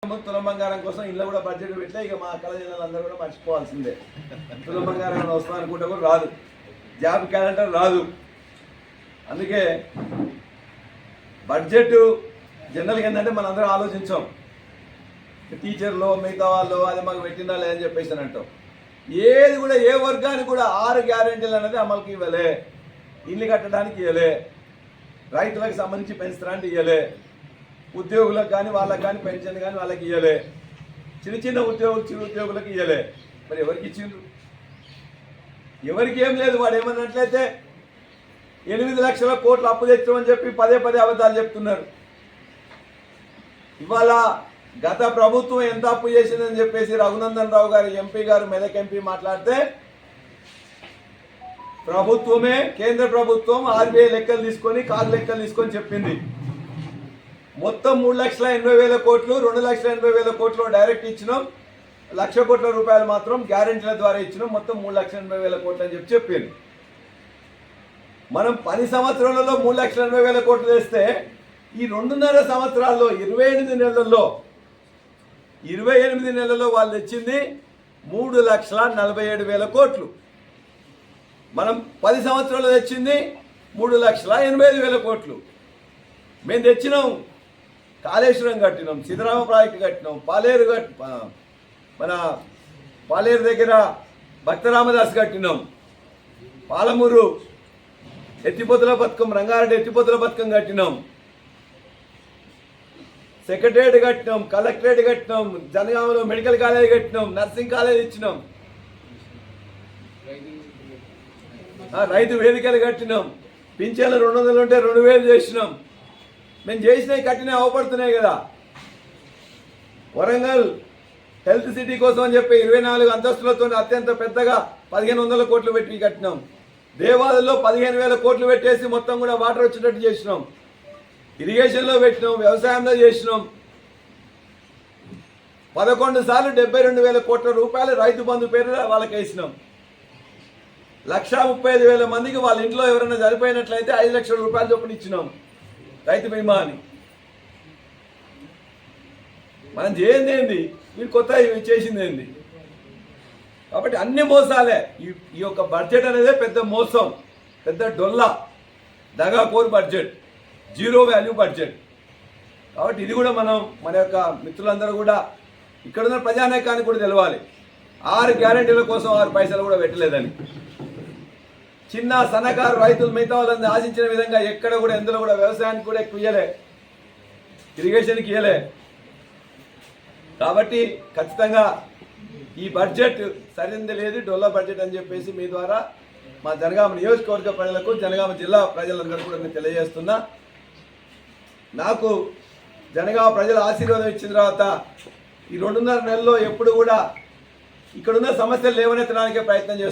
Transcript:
తులం బంగారం కోసం ఇల్లు కూడా బడ్జెట్ పెట్టలే. ఇక మా కళ జిల్లాలందరూ కూడా మర్చిపోవాల్సిందే. తులం బంగారం వస్తుంది అనుకుంటే కూడా రాదు, జాబ్ క్యాలెండర్ రాదు. అందుకే బడ్జెట్ జనరల్గా ఏంటంటే మనందరం ఆలోచించాం, టీచర్లు మిగతా వాళ్ళు అది మాకు పెట్టినా లేదని చెప్పేసి అని అంటాం. ఏది కూడా ఏ వర్గానికి కూడా 6 గ్యారెంటీలు అనేది అమలుకి ఇవ్వలే. ఇల్లు కట్టడానికి ఇవ్వలే, రైతులకు సంబంధించి పెంచడానికి ఇవ్వలే, ఉద్యోగులకు కానీ వాళ్ళకి కానీ పెన్షన్ కానీ వాళ్ళకి ఇవ్వలే, చిన్న ఉద్యోగులకు ఇవ్వలే. మరి ఎవరికి ఇచ్చిండ్రు? ఎవరికి ఏం లేదు. వాడు ఏమన్నట్లయితే 8 లక్షల కోట్లు అప్పు తెచ్చామని చెప్పి పదే అబద్ధాలు చెప్తున్నారు. ఇవాళ గత ప్రభుత్వం ఎంత అప్పు చేసిందని చెప్పేసి రఘునందన్ రావు గారు ఎంపీ గారు మెదక్ ఎంపీ మాట్లాడితే, ప్రభుత్వమే కేంద్ర ప్రభుత్వం RBI లెక్కలు తీసుకొని కాదు లెక్కలు తీసుకొని చెప్పింది. మొత్తం 3,80,000 కోట్లు, 2,80,000 కోట్లు డైరెక్ట్ ఇచ్చినాం, 1,00,000 కోట్ల రూపాయలు మాత్రం గ్యారెంటీల ద్వారా ఇచ్చినాం. మొత్తం 3,80,000 కోట్లు అని చెప్పింది. మనం 10 సంవత్సరాలలో 3,80,000 కోట్లు తెస్తే ఈ 2.5 సంవత్సరాల్లో 28 నెలల్లో వాళ్ళు తెచ్చింది 3,47,000 కోట్లు. మనం 10 సంవత్సరాలు తెచ్చింది 3,85,000 కోట్లు. మేము తెచ్చినాం, కాళేశ్వరం కట్టినాం, సిద్ధరామ ప్రాజెక్టు కట్టినాం, మన పాలేరు దగ్గర భక్తరామదాస్ కట్టినాం, పాలమూరు ఎత్తిపోతుల పథకం, రంగారెడ్డి ఎత్తిపోతుల పథకం కట్టినాం, సెక్రటరియట్ కట్టినాం, కలెక్టరేట్ కట్టినాం, జనగామలో మెడికల్ కాలేజ్ కట్టినాం, నర్సింగ్ కాలేజ్ ఇచ్చినాం, రైతు వేదికలు కట్టినాం, పింఛన్లు 200 ఉంటే 2,000 చేసినాం. మేము చేసినవి కట్టినవి అవపడుతున్నాయి కదా. వరంగల్ హెల్త్ సిటీ కోసం అని చెప్పి 24 అంతస్తులతో అత్యంత పెద్దగా 1,500 కోట్లు పెట్టి కట్టినాం. దేవాలయంలో 15,000 కోట్లు పెట్టేసి మొత్తం కూడా వాటర్ వచ్చేటట్టు చేసినాం. ఇరిగేషన్లో పెట్టినాం, వ్యవసాయంలో చేసినాం. 11 సార్లు 72,000 కోట్ల రూపాయలు రైతు బంధు పేరు వాళ్ళకి వేసినాం. 1,35,000 మందికి వాళ్ళ ఇంట్లో ఎవరైనా చనిపోయినట్లయితే 5 లక్షల రూపాయలు చొప్పున ఇచ్చినాం రైతు బీమా అని. మనం చేయింది ఏంది, వీళ్ళు కొత్త చేసింది ఏంది? కాబట్టి అన్ని మోసాలే. ఈ యొక్క బడ్జెట్ అనేది పెద్ద మోసం, పెద్ద డొల్లా, దగాకోర్ బడ్జెట్, జీరో వాల్యూ బడ్జెట్. కాబట్టి ఇది కూడా మనం మన యొక్క మిత్రులందరూ కూడా ఇక్కడున్న ప్రజానాయకానికి కూడా తెలవాలి. 6 గ్యారెంటీల కోసం 6 పైసలు కూడా పెట్టలేదని. చిన్న సన్నకారు రైతులు మిగతా వాళ్ళని ఆశించిన విధంగా ఎక్కడ కూడా ఎందులో కూడా వ్యవసాయానికి కూడా ఎక్కువ ఇవ్వలే, ఇరిగేషన్కి ఇవ్వలే. కాబట్టి ఖచ్చితంగా ఈ బడ్జెట్ సరైనది లేదు, డొల్లా బడ్జెట్ అని చెప్పేసి మీ ద్వారా మా జనగామ నియోజకవర్గ ప్రజలకు, జనగామ జిల్లా ప్రజలందరూ కూడా నేను తెలియజేస్తున్నా. నాకు జనగామ ప్రజల ఆశీర్వాదం ఇచ్చిన తర్వాత ఈ 2.5 నెలల్లో ఎప్పుడు కూడా ఇక్కడున్న సమస్యలు లేవనెత్తడానికే ప్రయత్నం చేస్తున్నాను.